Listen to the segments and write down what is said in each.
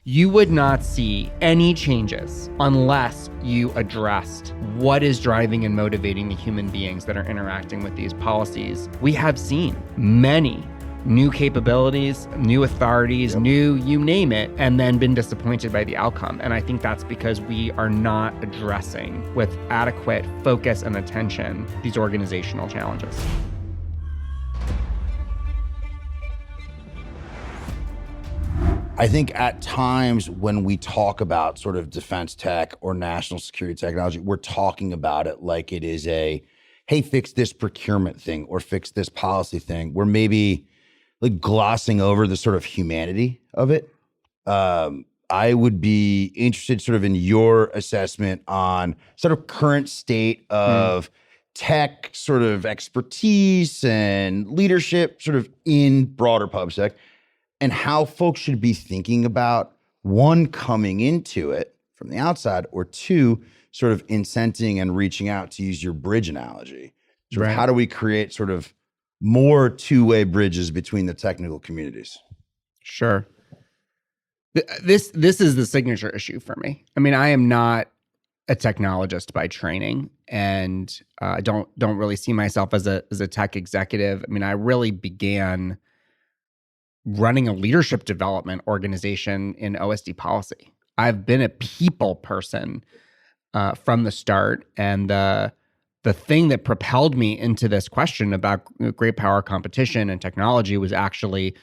You would not see any changes unless you addressed what is driving and motivating the human beings that are interacting with these policies. We have seen many new capabilities, new authorities, new you name it, and then been disappointed by the outcome. And I think that's because we are not addressing with adequate focus and attention these organizational challenges. I think at times when we talk about sort of defense tech or national security technology, we're talking about it like it is a, hey, fix this procurement thing or fix this policy thing. We're maybe like glossing over the sort of humanity of it. I would be interested sort of in your assessment on sort of current state of tech sort of expertise and leadership sort of in broader PubSec, and how folks should be thinking about, one, coming into it from the outside, or two, sort of incenting and reaching out, to use your bridge analogy. Sort of how do we create sort of more two-way bridges between the technical communities? Sure. This is the signature issue for me. I mean, I am not a technologist by training, and I don't really see myself as a tech executive. I mean, I really began running a leadership development organization in OSD policy. I've been a people person from the start, and the thing that propelled me into this question about great power competition and technology was actually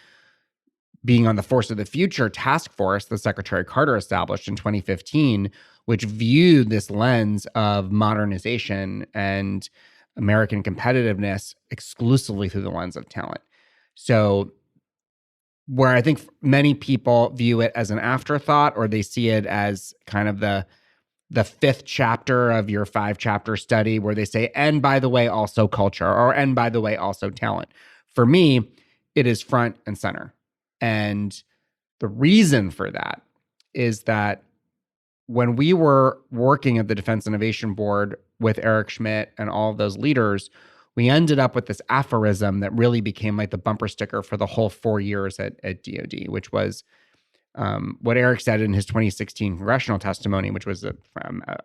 being on the Force of the Future task force that Secretary Carter established in 2015, which viewed this lens of modernization and American competitiveness exclusively through the lens of talent. So where I think many people view it as an afterthought, or they see it as kind of the fifth chapter of your 5-chapter study where they say, and by the way, also culture, or and by the way, also talent. For me, it is front and center. And the reason for that is that when we were working at the Defense Innovation Board with Eric Schmidt and all of those leaders, we ended up with this aphorism that really became like the bumper sticker for the whole 4 years at DoD, which was what Eric said in his 2016 congressional testimony, which was a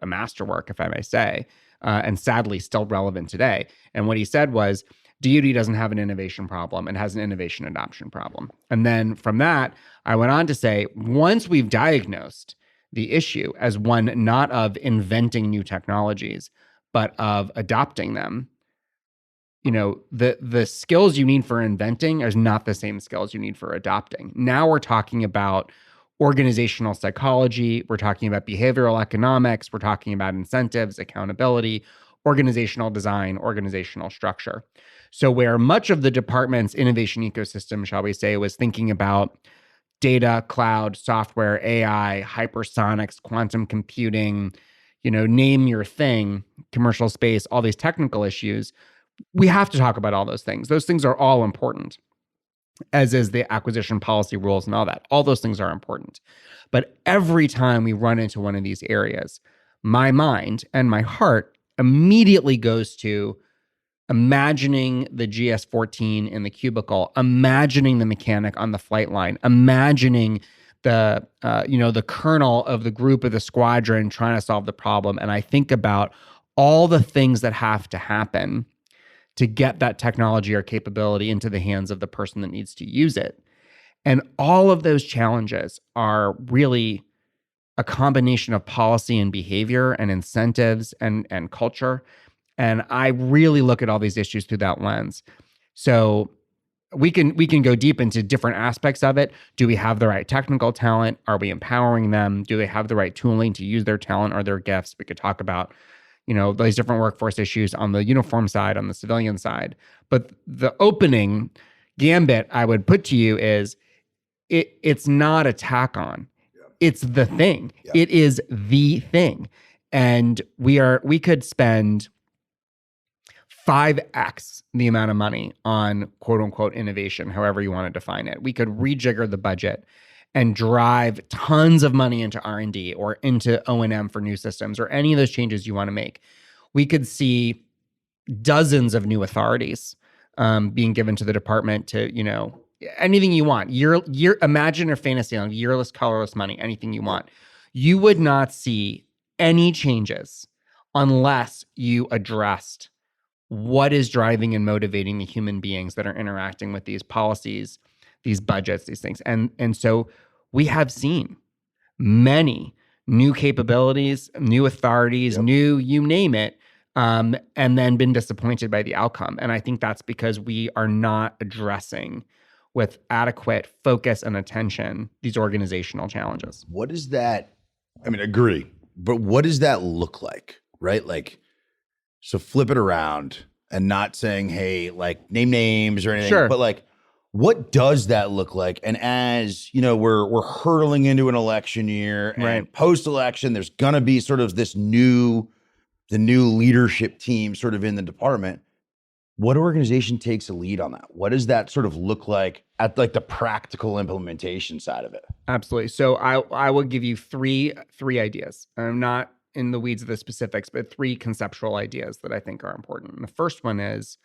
masterwork, if I may say, and sadly still relevant today. And what he said was, DoD doesn't have an innovation problem, it has an innovation adoption problem. And then from that, I went on to say, once we've diagnosed the issue as one not of inventing new technologies, but of adopting them, you know, the skills you need for inventing is not the same skills you need for adopting. Now we're talking about organizational psychology, we're talking about behavioral economics, we're talking about incentives, accountability, organizational design, organizational structure. So where much of the department's innovation ecosystem, shall we say, was thinking about data, cloud, software, AI, hypersonics, quantum computing, you know, name your thing, commercial space, all these technical issues, we have to talk about all those things. Those things are all important, as is the acquisition policy rules and all that. All those things are important. But every time we run into one of these areas, my mind and my heart immediately goes to imagining the GS-14 in the cubicle, imagining the mechanic on the flight line, imagining the colonel of the group of the squadron trying to solve the problem. And I think about all the things that have to happen to get that technology or capability into the hands of the person that needs to use it. And all of those challenges are really a combination of policy and behavior and incentives and culture. And I really look at all these issues through that lens. So we can go deep into different aspects of it. Do we have the right technical talent? Are we empowering them? Do they have the right tooling to use their talent or their gifts? We could talk about, you know, those different workforce issues on the uniform side, on the civilian side. But the opening gambit I would put to you is it's not a tack on. It's the thing. It is the thing. And we could spend 5x the amount of money on quote unquote innovation, however you want to define it. We could rejigger the budget and drive tons of money into R&D or into O&M for new systems or any of those changes you want to make. We could see dozens of new authorities being given to the department to, you know, anything you want. Imagine or fantasy on yearless, colorless money, anything you want. You would not see any changes unless you addressed what is driving and motivating the human beings that are interacting with these policies, these budgets, these things. And so we have seen many new capabilities, new authorities, new, you name it, and then been disappointed by the outcome. And I think that's because we are not addressing with adequate focus and attention these organizational challenges. What is that? I mean, agree, but what does that look like, right? Like, so flip it around and not saying, hey, like name names or anything, Sure. but like, what does that look like? And as you know, we're hurtling into an election year, and Right. post-election, there's gonna be sort of the new leadership team sort of in the department. What organization takes a lead on that? What does that sort of look like at like the practical implementation side of it? Absolutely. So I will give you three ideas. I'm not in the weeds of the specifics, but three conceptual ideas that I think are important. And the first one is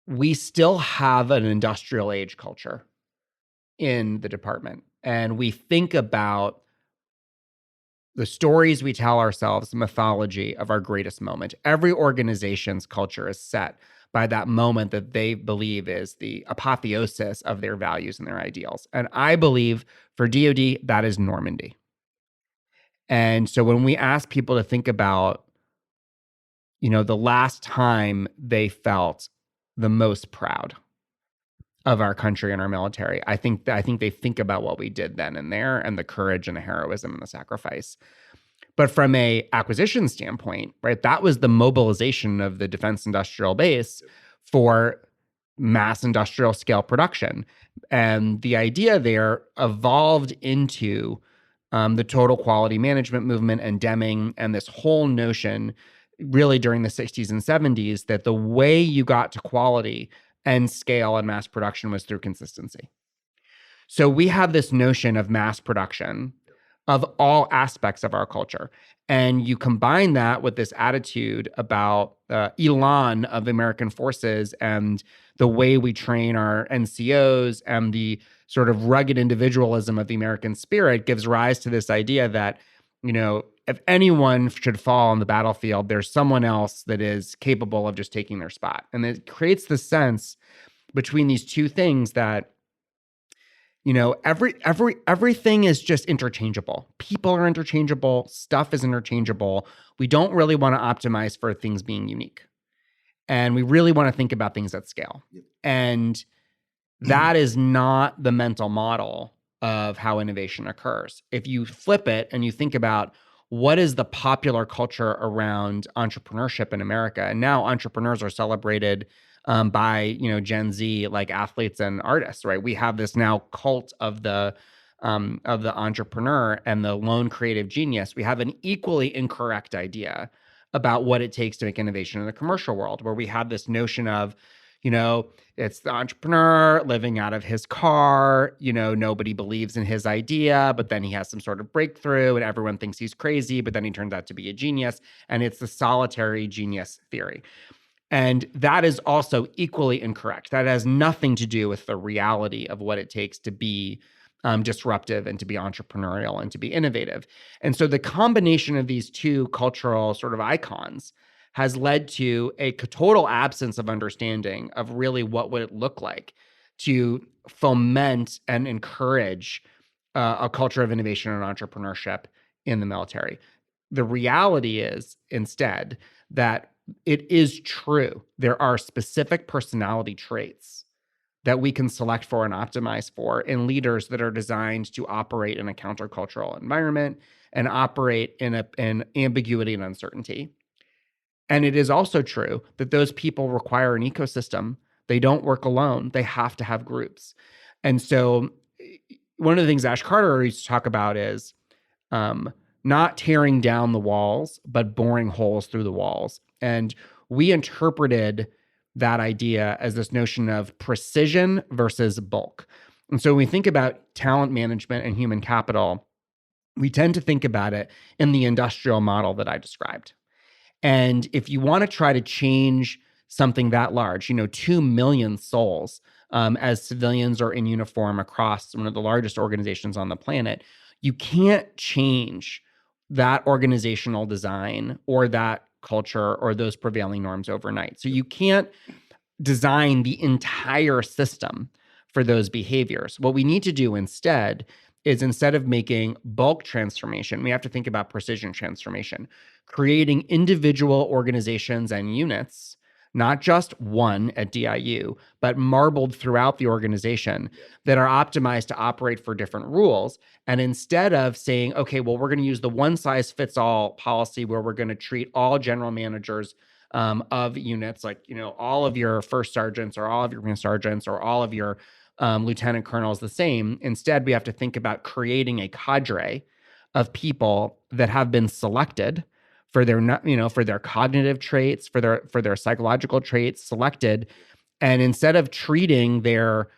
we still have an industrial age culture in the department. And we think about the stories we tell ourselves, the mythology of our greatest moment. Every organization's culture is set by that moment that they believe is the apotheosis of their values and their ideals. And I believe for DoD, that is Normandy. And so when we ask people to think about, the last time they felt the most proud of our country and our military, I think they think about what we did then and there, and the courage and the heroism and the sacrifice. But from a acquisition standpoint, right, that was the mobilization of the defense industrial base for mass industrial scale production. And the idea there evolved into the total quality management movement and Deming, and this whole notion really during the 60s and 70s that the way you got to quality and scale and mass production was through consistency. So we have this notion of mass production of all aspects of our culture. And you combine that with this attitude about elan of American forces and the way we train our NCOs and the sort of rugged individualism of the American spirit gives rise to this idea that, if anyone should fall on the battlefield, there's someone else that is capable of just taking their spot. And it creates the sense between these two things that, everything is just interchangeable. People are interchangeable. Stuff is interchangeable. We don't really want to optimize for things being unique. And we really want to think about things at scale. And that is not the mental model of how innovation occurs. If you flip it and you think about what is the popular culture around entrepreneurship in America, and now entrepreneurs are celebrated by Gen Z, like athletes and artists, right? We have this now cult of the entrepreneur and the lone creative genius. We have an equally incorrect idea about what it takes to make innovation in the commercial world, where we have this notion of, it's the entrepreneur living out of his car, nobody believes in his idea, but then he has some sort of breakthrough and everyone thinks he's crazy, but then he turns out to be a genius. And it's the solitary genius theory. And that is also equally incorrect. That has nothing to do with the reality of what it takes to be disruptive and to be entrepreneurial and to be innovative. And so the combination of these two cultural sort of icons has led to a total absence of understanding of really what would it look like to foment and encourage a culture of innovation and entrepreneurship in the military. The reality is instead that it is true. There are specific personality traits that we can select for and optimize for in leaders that are designed to operate in a countercultural environment and operate in ambiguity and uncertainty. And it is also true that those people require an ecosystem. They don't work alone. They have to have groups. And so one of the things Ash Carter used to talk about is not tearing down the walls, but boring holes through the walls. And we interpreted that idea as this notion of precision versus bulk. And so when we think about talent management and human capital, we tend to think about it in the industrial model that I described. And if you want to try to change something that large, 2 million souls as civilians or in uniform across one of the largest organizations on the planet, you can't change that organizational design or that culture or those prevailing norms overnight. So you can't design the entire system for those behaviors. What we need to do instead is, instead of making bulk transformation, we have to think about precision transformation, creating individual organizations and units, not just one at DIU, but marbled throughout the organization, that are optimized to operate for different rules. And instead of saying, okay, well, we're going to use the one size fits all policy where we're going to treat all general managers of units, like, all of your first sergeants or all of your sergeants or all of your lieutenant colonels the same. Instead, we have to think about creating a cadre of people that have been selected for their, for their cognitive traits, for their psychological traits, selected. And instead of treating their,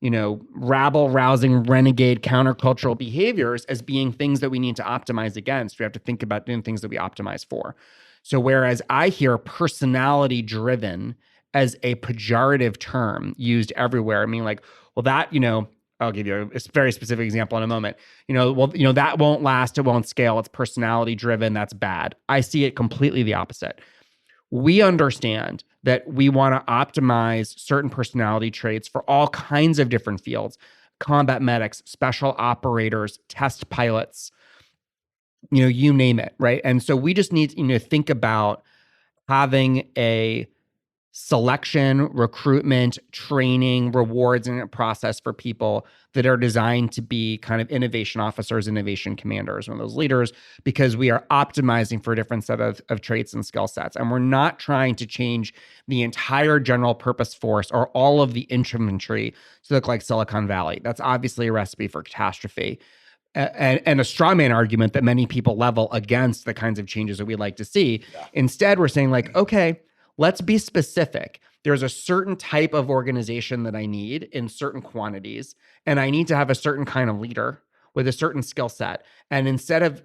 rabble-rousing, renegade, countercultural behaviors as being things that we need to optimize against, we have to think about doing things that we optimize for. So whereas I hear personality-driven as a pejorative term used everywhere, I mean, like, well, that, I'll give you a very specific example in a moment. That won't last, it won't scale, it's personality-driven, that's bad. I see it completely the opposite. We understand that we want to optimize certain personality traits for all kinds of different fields: combat medics, special operators, test pilots, you name it, right? And so we just need to think about having a selection, recruitment, training, rewards, and a process for people that are designed to be kind of innovation officers, innovation commanders, one of those leaders, because we are optimizing for a different set of traits and skill sets. And we're not trying to change the entire general purpose force or all of the infantry to look like Silicon Valley. That's obviously a recipe for catastrophe. And a straw man argument that many people level against the kinds of changes that we like to see. Yeah. Instead, we're saying, like, okay, let's be specific. There's a certain type of organization that I need in certain quantities, and I need to have a certain kind of leader with a certain skill set. And instead of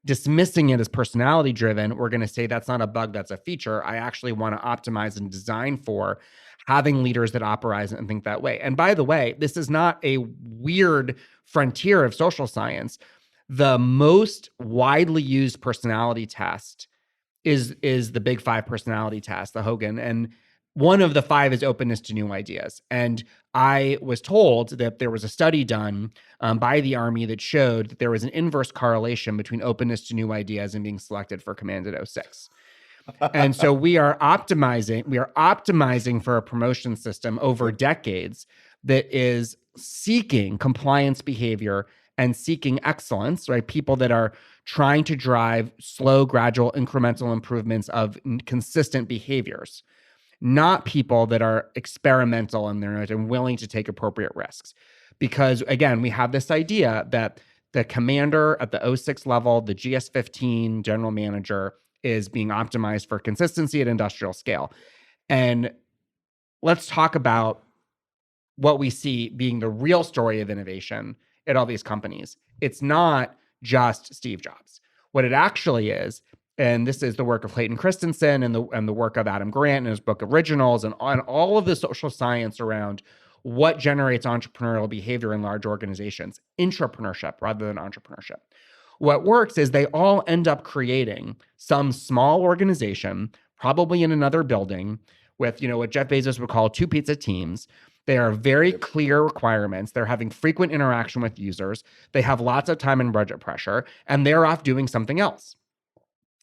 dismissing it as personality driven, we're going to say that's not a bug, that's a feature. I actually want to optimize and design for having leaders that operate and think that way. And by the way, this is not a weird frontier of social science. The most widely used personality test is the Big Five personality test, the Hogan. And one of the five is openness to new ideas. And I was told that there was a study done by the Army that showed that there was an inverse correlation between openness to new ideas and being selected for command at 06. And so we are optimizing for a promotion system over decades that is seeking compliance behavior and seeking excellence, right? People that are trying to drive slow, gradual, incremental improvements of consistent behaviors, not people that are experimental and willing to take appropriate risks. Because again, we have this idea that the commander at the 06 level, the GS-15 general manager, is being optimized for consistency at industrial scale. And let's talk about what we see being the real story of innovation at all these companies. It's not just Steve Jobs. What it actually is, and this is the work of Clayton Christensen and the work of Adam Grant in his book Originals, and on all of the social science around what generates entrepreneurial behavior in large organizations, intrapreneurship rather than entrepreneurship. What works is they all end up creating some small organization, probably in another building, with, what Jeff Bezos would call 2 pizza teams. They are very clear requirements. They're having frequent interaction with users. They have lots of time and budget pressure, and they're off doing something else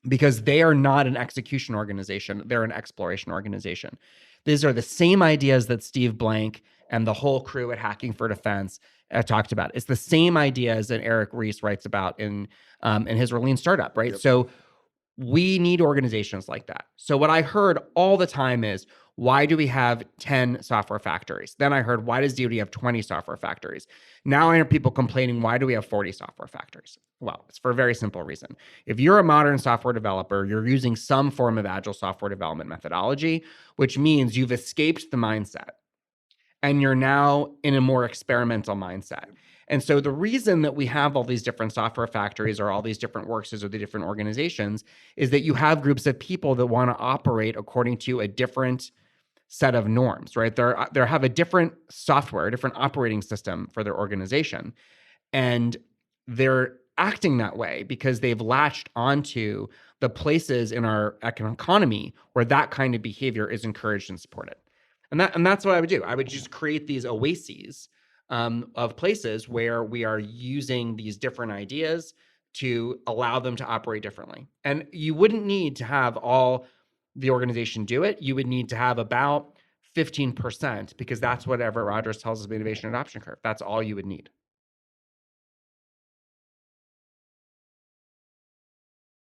because they are not an execution organization. They're an exploration organization. These are the same ideas that Steve Blank and the whole crew at Hacking for Defense talked about. It's the same ideas that Eric Ries writes about in his Lean Startup, right? Yep. So we need organizations like that. So what I heard all the time is, why do we have 10 software factories? Then I heard, why does DoD have 20 software factories? Now I hear people complaining, why do we have 40 software factories? Well, it's for a very simple reason. If you're a modern software developer, you're using some form of agile software development methodology, which means you've escaped the mindset and you're now in a more experimental mindset. And so the reason that we have all these different software factories or all these different works or the different organizations is that you have groups of people that want to operate according to a different set of norms, right? They have a different software, a different operating system for their organization. And they're acting that way because they've latched onto the places in our economy where that kind of behavior is encouraged and supported. And that's what I would do. I would just create these oases of places where we are using these different ideas to allow them to operate differently. And you wouldn't need to have all the organization do it. You would need to have about 15%, because that's what Everett Rogers tells us about innovation adoption curve. That's all you would need.